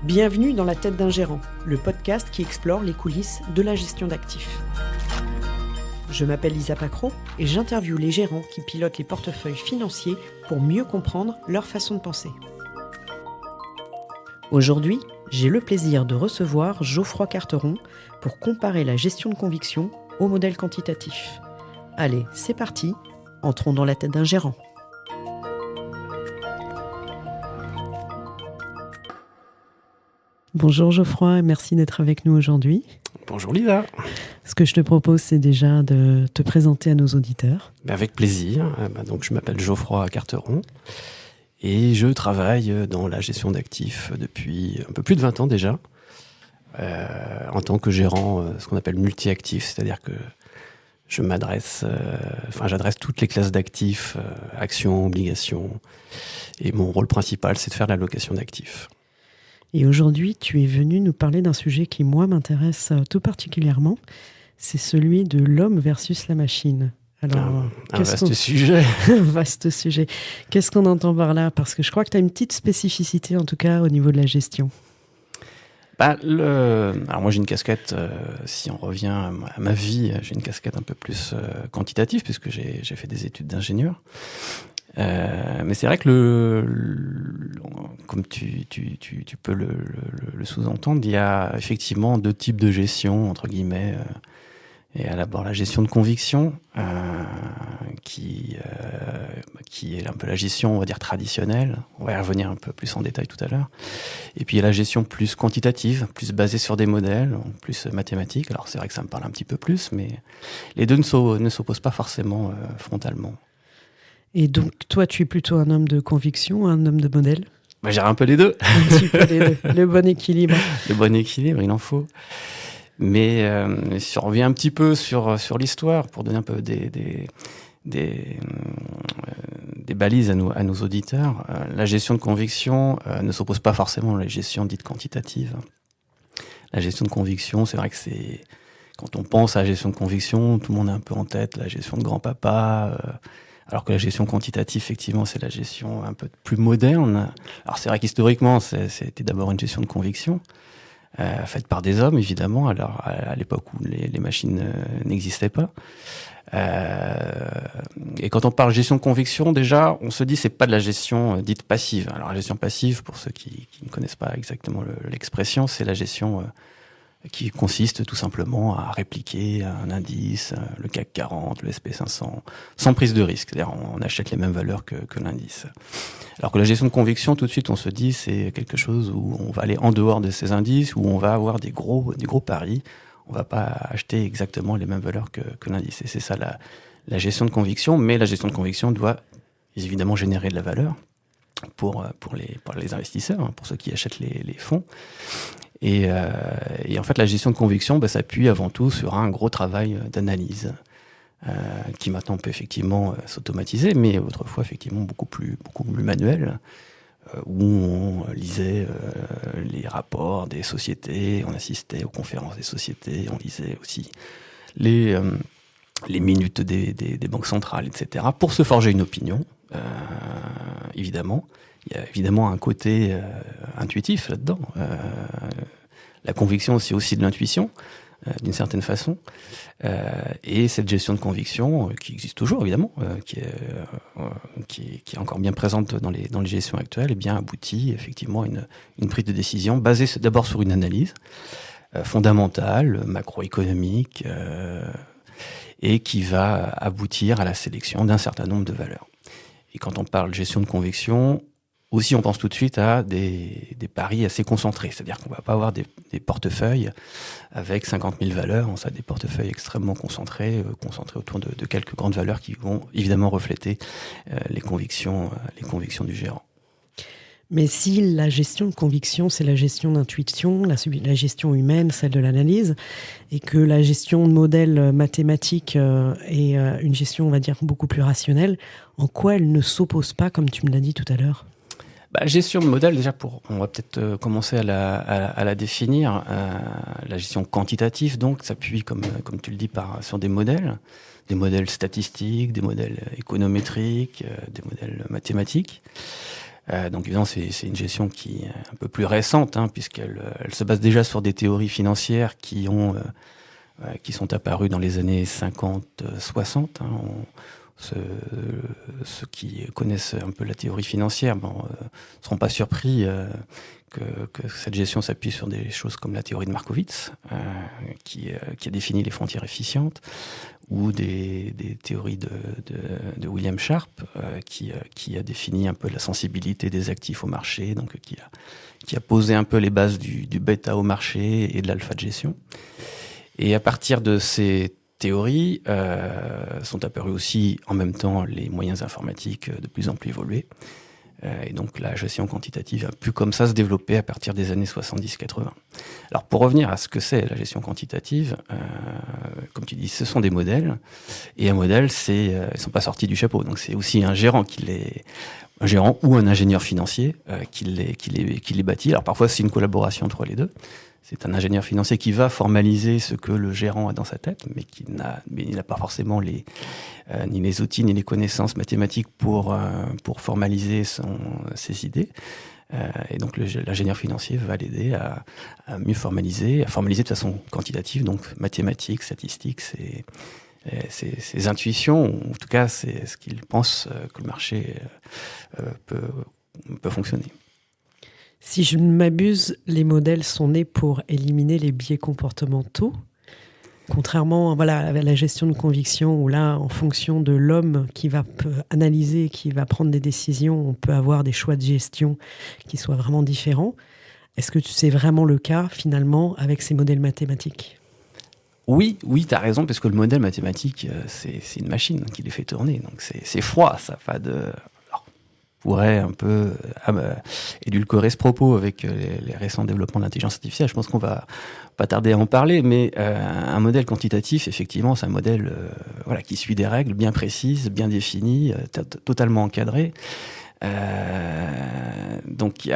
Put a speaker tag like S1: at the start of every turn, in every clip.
S1: Bienvenue dans La tête d'un gérant, le podcast qui explore les coulisses de la gestion d'actifs. Je m'appelle Lisa Pacro et j'interviewe les gérants qui pilotent les portefeuilles financiers pour mieux comprendre leur façon de penser. Aujourd'hui, j'ai le plaisir de recevoir Geoffroy Carteron pour comparer la gestion de conviction au modèle quantitatif. Allez, c'est parti, entrons dans la tête d'un gérant. Bonjour Geoffroy, merci d'être avec nous aujourd'hui.
S2: Bonjour Lisa.
S1: Ce que je te propose, c'est déjà de te présenter à nos auditeurs.
S2: Avec plaisir. Donc, je m'appelle Geoffroy Carteron et je travaille dans la gestion d'actifs depuis un peu plus de 20 ans déjà, en tant que gérant, ce qu'on appelle multi-actifs, c'est-à-dire que j'adresse toutes les classes d'actifs, actions, obligations, et mon rôle principal, c'est de faire l'allocation d'actifs.
S1: Et aujourd'hui, tu es venu nous parler d'un sujet qui, moi, m'intéresse tout particulièrement. C'est celui de l'homme versus la machine.
S2: Alors, un vaste sujet.
S1: Vaste sujet. Qu'est-ce qu'on entend par là ? Parce que je crois que tu as une petite spécificité, en tout cas, au niveau de la gestion.
S2: Alors moi, j'ai une casquette, si on revient à ma vie, j'ai une casquette un peu plus quantitative, puisque j'ai fait des études d'ingénieur. Mais c'est vrai que comme tu peux le sous-entendre, il y a effectivement deux types de gestion, entre guillemets. Et à d'abord la gestion de conviction, qui est un peu la gestion, on va dire, traditionnelle. On va y revenir un peu plus en détail tout à l'heure. Et puis il y a la gestion plus quantitative, plus basée sur des modèles, plus mathématiques. Alors c'est vrai que ça me parle un petit peu plus, mais les deux ne s'opposent pas forcément frontalement.
S1: Et donc, toi, tu es plutôt un homme de conviction, un homme de modèle ?
S2: J'ai un peu les deux.
S1: Un petit peu les deux. Le bon équilibre.
S2: Le bon équilibre, il en faut. Mais si on revient un petit peu sur l'histoire, pour donner un peu des balises à nos auditeurs, la gestion de conviction ne s'oppose pas forcément à la gestion dite quantitative. La gestion de conviction, c'est vrai que quand on pense à la gestion de conviction, tout le monde a un peu en tête la gestion de grand-papa, alors que la gestion quantitative, effectivement, c'est la gestion un peu plus moderne. Alors c'est vrai qu'historiquement, c'était d'abord une gestion de conviction, faite par des hommes, évidemment, alors à l'époque où les machines n'existaient pas. Et quand on parle gestion de conviction, déjà, on se dit c'est pas de la gestion dite passive. Alors la gestion passive, pour ceux qui ne connaissent pas exactement l'expression, c'est la gestion qui consiste tout simplement à répliquer un indice, le CAC 40, le SP500, sans prise de risque. C'est-à-dire on achète les mêmes valeurs que l'indice. Alors que la gestion de conviction, tout de suite, on se dit c'est quelque chose où on va aller en dehors de ces indices, où on va avoir des gros paris. On va pas acheter exactement les mêmes valeurs que l'indice. Et c'est ça la gestion de conviction. Mais la gestion de conviction doit évidemment générer de la valeur pour les investisseurs, pour ceux qui achètent les fonds. Et en fait, la gestion de conviction s'appuie avant tout sur un gros travail d'analyse qui maintenant peut effectivement s'automatiser, mais autrefois effectivement beaucoup plus manuel, où on lisait les rapports des sociétés, on assistait aux conférences des sociétés, on lisait aussi les minutes des banques centrales, etc., pour se forger une opinion, évidemment. Il y a évidemment un côté intuitif là-dedans. La conviction, c'est aussi de l'intuition, d'une certaine façon. Et cette gestion de conviction, qui existe toujours, évidemment, qui est encore bien présente dans les gestions actuelles, eh bien, aboutit effectivement à une prise de décision basée d'abord sur une analyse fondamentale, macroéconomique, et qui va aboutir à la sélection d'un certain nombre de valeurs. Et quand on parle de gestion de conviction, aussi, on pense tout de suite à des paris assez concentrés. C'est-à-dire qu'on ne va pas avoir des portefeuilles avec 50 000 valeurs. On a des portefeuilles extrêmement concentrés autour de quelques grandes valeurs qui vont évidemment refléter les convictions du gérant.
S1: Mais si la gestion de conviction, c'est la gestion d'intuition, la gestion humaine, celle de l'analyse, et que la gestion de modèles mathématiques est une gestion, on va dire, beaucoup plus rationnelle, en quoi elle ne s'oppose pas, comme tu me l'as dit tout à l'heure ?
S2: Gestion de modèle, déjà, on va peut-être commencer à la définir. La gestion quantitative, donc, s'appuie, comme tu le dis, sur des modèles statistiques, des modèles économétriques, des modèles mathématiques. Donc évidemment, c'est une gestion qui est un peu plus récente, puisqu'elle se base déjà sur des théories financières qui sont apparues dans les années 50-60. Ceux qui connaissent un peu la théorie financière ne seront pas surpris que cette gestion s'appuie sur des choses comme la théorie de Markowitz, qui a défini les frontières efficientes, ou des théories de William Sharpe, qui a défini un peu la sensibilité des actifs au marché, donc qui a posé un peu les bases du bêta au marché et de l'alpha de gestion. Et à partir de ces théories, sont apparus aussi en même temps les moyens informatiques de plus en plus évolués. Et donc la gestion quantitative a pu comme ça se développer à partir des années 70-80. Alors pour revenir à ce que c'est la gestion quantitative, comme tu dis, ce sont des modèles. Et un modèle, ils ne sont pas sortis du chapeau. Donc c'est aussi un gérant ou un ingénieur financier qui les bâtit. Alors parfois c'est une collaboration entre les deux. C'est un ingénieur financier qui va formaliser ce que le gérant a dans sa tête, mais il n'a pas forcément ni les outils ni les connaissances mathématiques pour formaliser ses idées. Et donc l'ingénieur financier va l'aider à mieux formaliser de façon quantitative, donc mathématiques, statistiques, ses intuitions, ou en tout cas c'est ce qu'il pense que le marché peut fonctionner.
S1: Si je ne m'abuse, les modèles sont nés pour éliminer les biais comportementaux, contrairement à la gestion de conviction, où là, en fonction de l'homme qui va analyser, qui va prendre des décisions, on peut avoir des choix de gestion qui soient vraiment différents. Est-ce que c'est vraiment le cas, finalement, avec ces modèles mathématiques ?
S2: Oui, tu as raison, parce que le modèle mathématique, c'est une machine qui les fait tourner. Donc c'est froid, ça n'a pas de... pourrait un peu édulcorer ce propos avec les récents développements de l'intelligence artificielle. Je pense qu'on va pas tarder à en parler, mais un modèle quantitatif, effectivement, c'est un modèle qui suit des règles bien précises, bien définies, totalement encadrées. Donc il y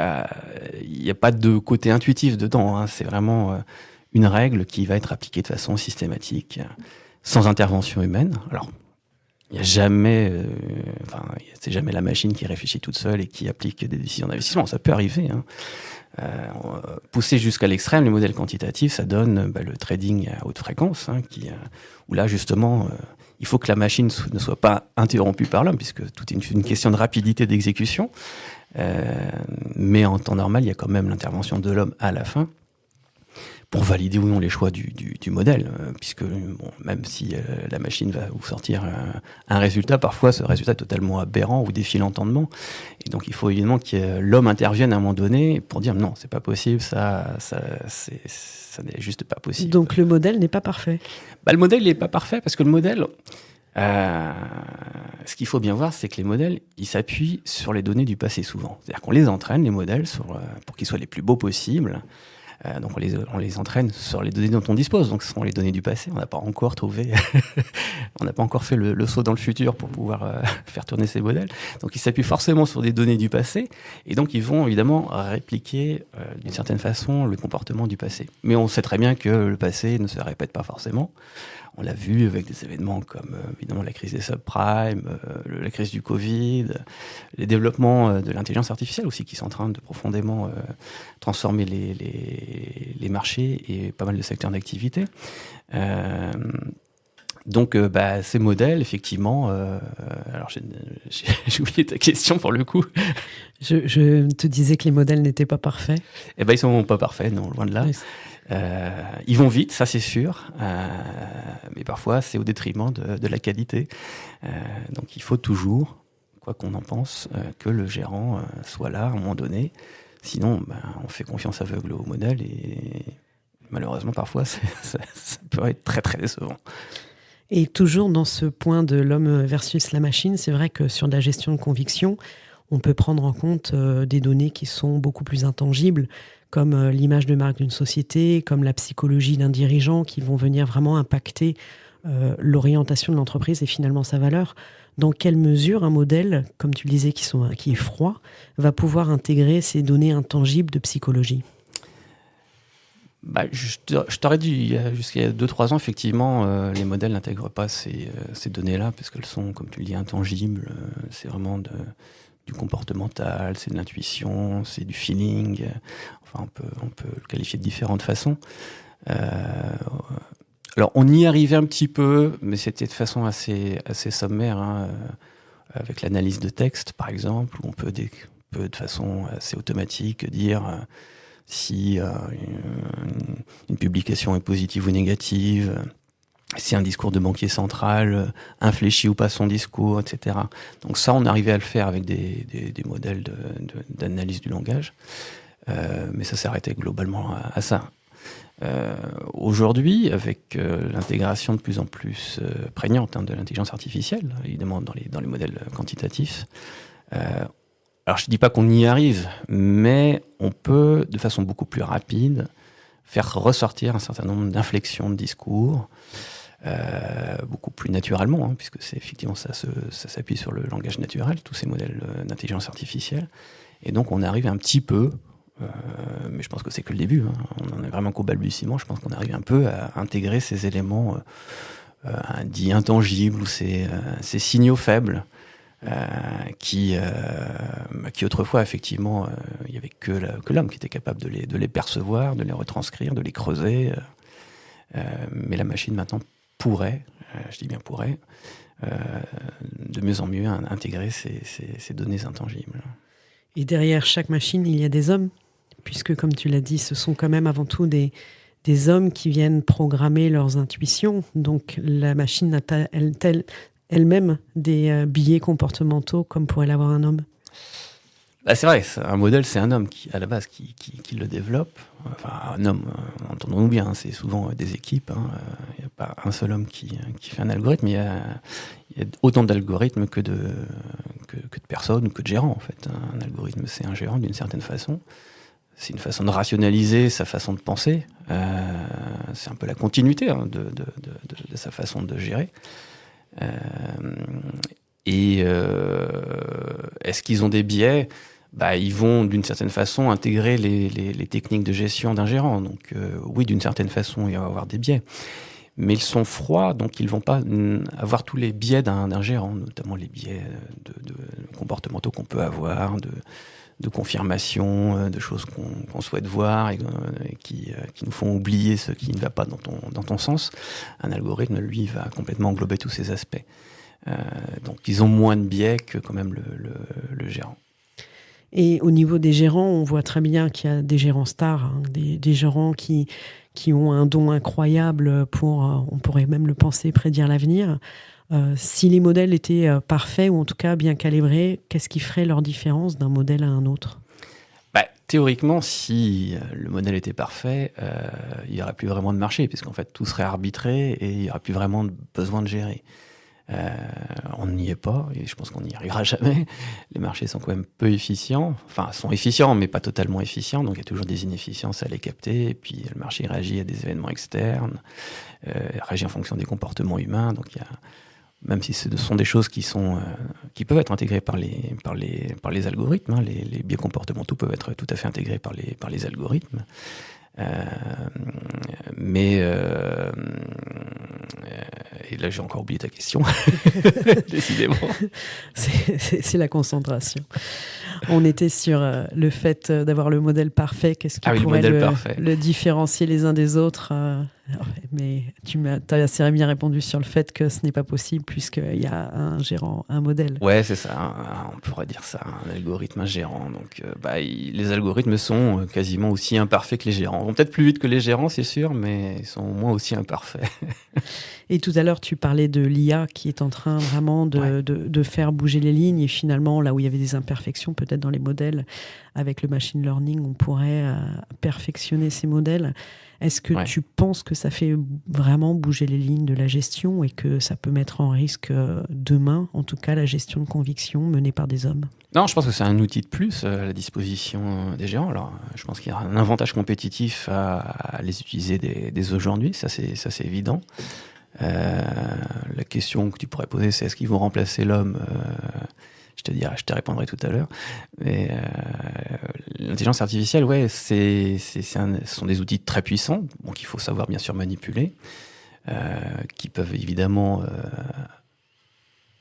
S2: a pas de côté intuitif dedans. C'est vraiment une règle qui va être appliquée de façon systématique, sans intervention humaine. Alors il n'y a jamais, c'est jamais la machine qui réfléchit toute seule et qui applique des décisions d'investissement. Ça peut arriver. Poussé jusqu'à l'extrême, les modèles quantitatifs, ça donne le trading à haute fréquence, où là justement, il faut que la machine ne soit pas interrompue par l'homme, puisque tout est une question de rapidité d'exécution. Mais en temps normal, il y a quand même l'intervention de l'homme à la fin, pour valider ou non les choix du modèle, puisque même si la machine va vous sortir un résultat, parfois ce résultat est totalement aberrant ou défie l'entendement, et donc il faut évidemment que l'homme intervienne à un moment donné pour dire non, c'est pas possible, ça n'est juste pas possible.
S1: Donc le modèle n'est pas parfait.
S2: Le modèle n'est pas parfait parce que le modèle, ce qu'il faut bien voir, c'est que les modèles, ils s'appuient sur les données du passé souvent. C'est-à-dire qu'on les entraîne, les modèles, pour qu'ils soient les plus beaux possibles. Donc on les entraîne sur les données dont on dispose. Donc ce sont les données du passé. On n'a pas encore trouvé, on n'a pas encore fait le saut dans le futur pour pouvoir faire tourner ces modèles. Donc ils s'appuient forcément sur des données du passé, et donc ils vont évidemment répliquer d'une certaine façon le comportement du passé. Mais on sait très bien que le passé ne se répète pas forcément. On l'a vu avec des événements comme évidemment la crise des subprimes, la crise du Covid, les développements de l'intelligence artificielle aussi qui sont en train de profondément transformer les marchés et pas mal de secteurs d'activité. Donc ces modèles, effectivement... alors j'ai oublié ta question pour le coup.
S1: Je te disais que les modèles n'étaient pas parfaits.
S2: Ils sont pas parfaits, non, loin de là. Oui. Ils vont vite, ça c'est sûr, mais parfois c'est au détriment de la qualité. Donc il faut toujours, quoi qu'on en pense, que le gérant soit là à un moment donné. Sinon, on fait confiance aveugle au modèle et malheureusement parfois ça peut être très très décevant.
S1: Et toujours dans ce point de l'homme versus la machine, c'est vrai que sur de la gestion de conviction, on peut prendre en compte des données qui sont beaucoup plus intangibles, comme l'image de marque d'une société, comme la psychologie d'un dirigeant, qui vont venir vraiment impacter l'orientation de l'entreprise et finalement sa valeur. Dans quelle mesure un modèle, comme tu le disais, qui est froid, va pouvoir intégrer ces données intangibles de psychologie ?
S2: Je t'aurais dit, jusqu'à 2-3 ans, effectivement, les modèles n'intègrent pas ces données-là, parce qu'elles sont, comme tu le dis, intangibles. C'est vraiment du comportemental, c'est de l'intuition, c'est du feeling. Enfin, on peut le qualifier de différentes façons. Alors, on y arrivait un petit peu, mais c'était de façon assez sommaire, hein, avec l'analyse de texte, par exemple, où on peut de façon assez automatique dire si une publication est positive ou négative, si un discours de banquier central infléchit ou pas son discours, etc. Donc ça, on arrivait à le faire avec des modèles d'analyse du langage, mais ça s'arrêtait globalement à ça. Aujourd'hui, avec l'intégration de plus en plus prégnante de l'intelligence artificielle, évidemment dans les modèles quantitatifs, alors je ne dis pas qu'on y arrive, mais on peut, de façon beaucoup plus rapide, faire ressortir un certain nombre d'inflexions de discours, beaucoup plus naturellement, hein, puisque c'est effectivement ça s'appuie sur le langage naturel, tous ces modèles d'intelligence artificielle. Et donc on arrive un petit peu, mais je pense que c'est que le début, hein, on en est vraiment qu'au balbutiement, je pense qu'on arrive un peu à intégrer ces éléments dits intangibles ou ces signaux faibles qui autrefois, effectivement, il n'y avait que l'homme qui était capable de les percevoir, de les retranscrire, de les creuser. Mais la machine, maintenant, pourrait, je dis bien pourrait, de mieux en mieux intégrer ces données intangibles.
S1: Et derrière chaque machine, il y a des hommes, puisque, comme tu l'as dit, ce sont quand même avant tout des hommes qui viennent programmer leurs intuitions. Donc, la machine n'a pas elle-même des biais comportementaux comme pourrait l'avoir un homme.
S2: Bah c'est vrai, un modèle, c'est un homme à la base qui le développe. Enfin, un homme, entendons-nous bien, c'est souvent des équipes. Il n'y a pas un seul homme qui fait un algorithme. Il y a autant d'algorithmes que de personnes ou que de gérants, en fait. Un algorithme, c'est un gérant d'une certaine façon. C'est une façon de rationaliser sa façon de penser. C'est un peu la continuité de sa façon de gérer. Est-ce qu'ils ont des biais ? Ils vont d'une certaine façon intégrer les techniques de gestion d'un gérant. Donc oui, d'une certaine façon, il va y avoir des biais. Mais ils sont froids, donc ils ne vont pas avoir tous les biais d'un gérant, notamment les biais de comportementaux qu'on peut avoir, de confirmation, de choses qu'on souhaite voir et qui nous font oublier ce qui ne va pas dans ton sens. Un algorithme, lui, va complètement englober tous ces aspects. Donc ils ont moins de biais que quand même le gérant.
S1: Et au niveau des gérants, on voit très bien qu'il y a des gérants stars, hein, des gérants qui ont un don incroyable pour, on pourrait même le penser, prédire l'avenir. Si les modèles étaient parfaits ou en tout cas bien calibrés, qu'est-ce qui ferait leur différence d'un modèle à un autre ?
S2: Théoriquement, si le modèle était parfait, il n'y aurait plus vraiment de marché, puisqu'en fait tout serait arbitré et il n'y aurait plus vraiment besoin de gérer. On n'y est pas, et je pense qu'on n'y arrivera jamais. Les marchés sont quand même peu efficients, enfin sont efficients mais pas totalement efficients, donc il y a toujours des inefficiences à les capter, et puis le marché réagit à des événements externes, réagit en fonction des comportements humains, donc il y a, même si ce sont des choses qui peuvent être intégrées par les algorithmes, hein, les biais comportementaux peuvent être tout à fait intégrés par les algorithmes. Et là j'ai encore oublié ta question. Décidément.
S1: C'est la concentration. On était sur le fait d'avoir le modèle parfait. Qu'est-ce qui pourrait le différencier les uns des autres, mais tu as assez bien répondu sur le fait que ce n'est pas possible puisqu'il y a un gérant, un modèle.
S2: Ouais, c'est ça. On pourrait dire ça, un algorithme, un gérant. Donc, les algorithmes sont quasiment aussi imparfaits que les gérants. Ils vont peut-être plus vite que les gérants, c'est sûr, mais ils sont au moins aussi imparfaits.
S1: Et tout à l'heure, tu parlais de l'IA qui est en train vraiment de faire bouger les lignes. Et finalement, là où il y avait des imperfections, peut-être dans les modèles, avec le machine learning, on pourrait perfectionner ces modèles. Est-ce que tu penses que ça fait vraiment bouger les lignes de la gestion et que ça peut mettre en risque demain, en tout cas, la gestion de conviction menée par des hommes ?
S2: Non, je pense que c'est un outil de plus à la disposition des gérants. Alors, je pense qu'il y a un avantage compétitif à les utiliser dès aujourd'hui, ça c'est évident. La question que tu pourrais poser, c'est est-ce qu'ils vont remplacer l'homme ? Je te répondrai tout à l'heure. Mais l'intelligence artificielle, ce sont des outils très puissants, qu'il faut savoir bien sûr manipuler, qui peuvent évidemment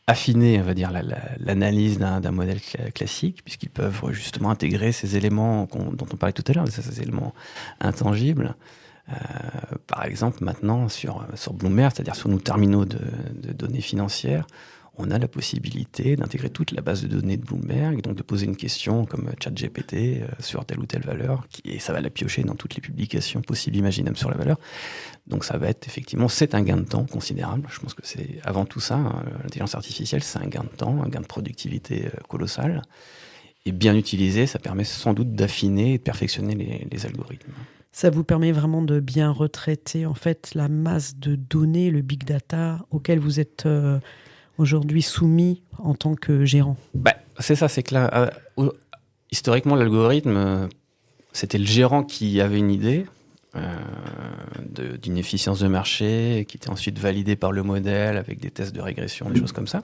S2: affiner, on va dire, l'analyse d'un modèle classique, puisqu'ils peuvent justement intégrer ces éléments dont on parlait tout à l'heure, ces éléments intangibles. Par exemple, maintenant, sur Bloomberg, c'est-à-dire sur nos terminaux de données financières, on a la possibilité d'intégrer toute la base de données de Bloomberg, donc de poser une question comme ChatGPT sur telle ou telle valeur, et ça va la piocher dans toutes les publications possibles, imaginables sur la valeur. Donc ça va être effectivement, c'est un gain de temps considérable. Je pense que c'est avant tout ça, l'intelligence artificielle, c'est un gain de temps, un gain de productivité colossal. Et bien utilisé, ça permet sans doute d'affiner et de perfectionner les algorithmes.
S1: Ça vous permet vraiment de bien retraiter en fait la masse de données, le big data auquel vous êtes aujourd'hui soumis en tant que gérant.
S2: C'est ça, c'est que là, historiquement, l'algorithme, c'était le gérant qui avait une idée d'une efficience de marché qui était ensuite validée par le modèle avec des tests de régression, des choses comme ça.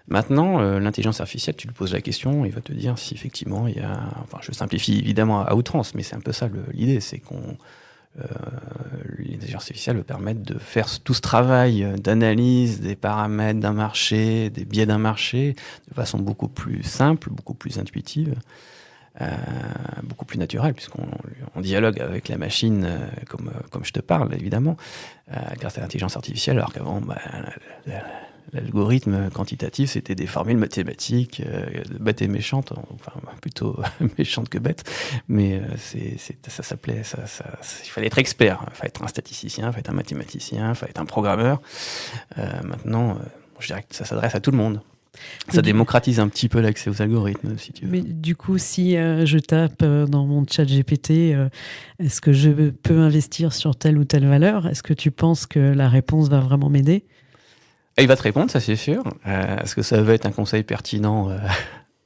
S2: Maintenant, l'intelligence artificielle, tu lui poses la question, il va te dire si effectivement il y a... Enfin, je simplifie évidemment à outrance, mais c'est un peu ça l'idée, c'est qu'on... l'intelligence artificielle va permettre de faire tout ce travail d'analyse des paramètres d'un marché, des biais d'un marché, de façon beaucoup plus simple, beaucoup plus intuitive, beaucoup plus naturelle, puisqu'on dialogue avec la machine comme je te parle, évidemment, grâce à l'intelligence artificielle, alors qu'avant, l'algorithme quantitatif, c'était des formules mathématiques bêtes et méchantes, enfin plutôt méchantes que bêtes, mais ça s'appelait, il fallait être expert, il fallait être un statisticien, il fallait être un mathématicien, il fallait être un programmeur. Maintenant, je dirais que ça s'adresse à tout le monde. Ça démocratise un petit peu l'accès aux algorithmes, si tu veux.
S1: Mais du coup, si je tape dans mon chat GPT, est-ce que je peux investir sur telle ou telle valeur ? Est-ce que tu penses que la réponse va vraiment m'aider ?
S2: Il va te répondre, ça c'est sûr. Est-ce que ça va être un conseil pertinent ?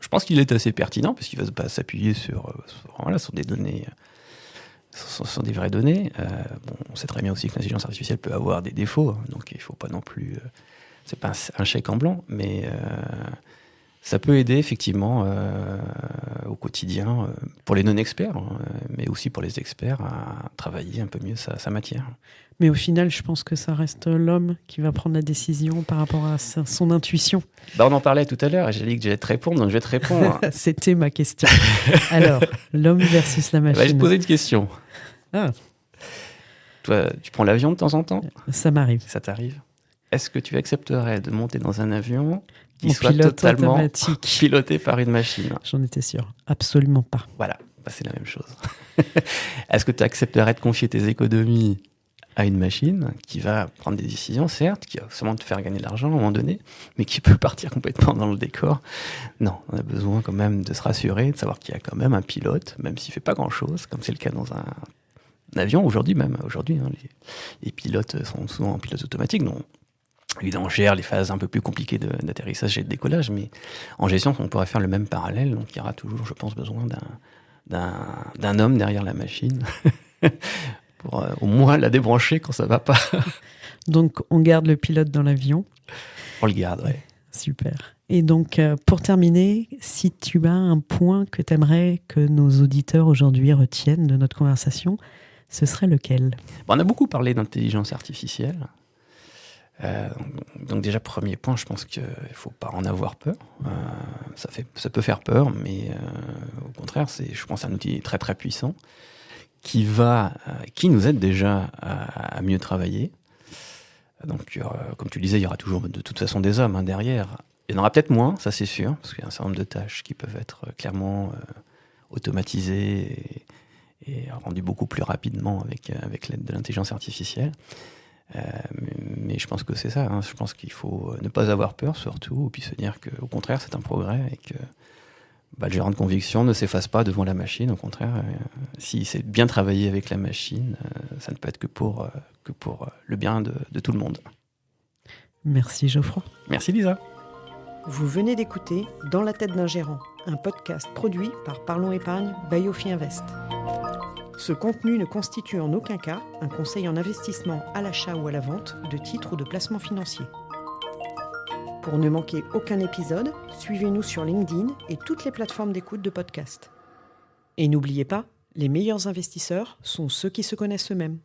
S2: Je pense qu'il est assez pertinent, parce qu'il va s'appuyer sur des données, sur des vraies données. On sait très bien aussi que l'intelligence artificielle peut avoir des défauts, donc il ne faut pas non plus... c'est pas un chèque en blanc, mais ça peut aider effectivement au quotidien, pour les non-experts, mais aussi pour les experts, à travailler un peu mieux sa matière.
S1: Mais au final, je pense que ça reste l'homme qui va prendre la décision par rapport à son intuition.
S2: On en parlait tout à l'heure, et j'ai dit que j'allais te répondre, donc je vais te répondre.
S1: C'était ma question. Alors, l'homme versus la machine.
S2: Je vais te poser une question.
S1: Ah.
S2: Toi, tu prends l'avion de temps en temps ?
S1: Ça m'arrive.
S2: Ça t'arrive ? Est-ce que tu accepterais de monter dans un avion qui
S1: Mon
S2: soit totalement automatique, piloté par une machine ?
S1: J'en étais sûr. Absolument pas.
S2: Voilà, c'est la même chose. Est-ce que tu accepterais de confier tes économies à une machine qui va prendre des décisions, certes, qui va seulement te faire gagner de l'argent à un moment donné, mais qui peut partir complètement dans le décor ? Non, on a besoin quand même de se rassurer, de savoir qu'il y a quand même un pilote, même s'il ne fait pas grand-chose, comme c'est le cas dans un avion aujourd'hui même. Aujourd'hui, les pilotes sont souvent en pilote automatique, donc évidemment, on gère les phases un peu plus compliquées d'atterrissage et de décollage, mais en gestion, on pourrait faire le même parallèle. Donc, il y aura toujours, je pense, besoin d'un homme derrière la machine pour au moins la débrancher quand ça ne va pas.
S1: Donc, on garde le pilote dans l'avion.
S2: On le garde, oui.
S1: Super. Et donc, pour terminer, si tu as un point que tu aimerais que nos auditeurs aujourd'hui retiennent de notre conversation, ce serait lequel ?
S2: On a beaucoup parlé d'intelligence artificielle. Donc déjà, premier point, je pense qu'il ne faut pas en avoir peur. Ça peut faire peur, mais au contraire, c'est, je pense, un outil très très puissant qui nous aide déjà à mieux travailler. Donc, comme tu le disais, il y aura toujours de toute façon des hommes derrière. Il y en aura peut-être moins, ça c'est sûr, parce qu'il y a un certain nombre de tâches qui peuvent être clairement automatisées et rendues beaucoup plus rapidement avec l'aide de l'intelligence artificielle. Mais je pense que c'est ça, je pense qu'il faut ne pas avoir peur surtout, et puis se dire qu'au contraire c'est un progrès et que le gérant de conviction ne s'efface pas devant la machine, au contraire, si c'est bien travaillé avec la machine, ça ne peut être que pour le bien de tout le monde.
S1: Merci Geoffroy.
S2: Merci Lisa.
S1: Vous venez d'écouter Dans la tête d'un gérant, un podcast produit par Parlons Épargne by Ophi Invest. Ce contenu ne constitue en aucun cas un conseil en investissement à l'achat ou à la vente de titres ou de placements financiers. Pour ne manquer aucun épisode, suivez-nous sur LinkedIn et toutes les plateformes d'écoute de podcast. Et n'oubliez pas, les meilleurs investisseurs sont ceux qui se connaissent eux-mêmes.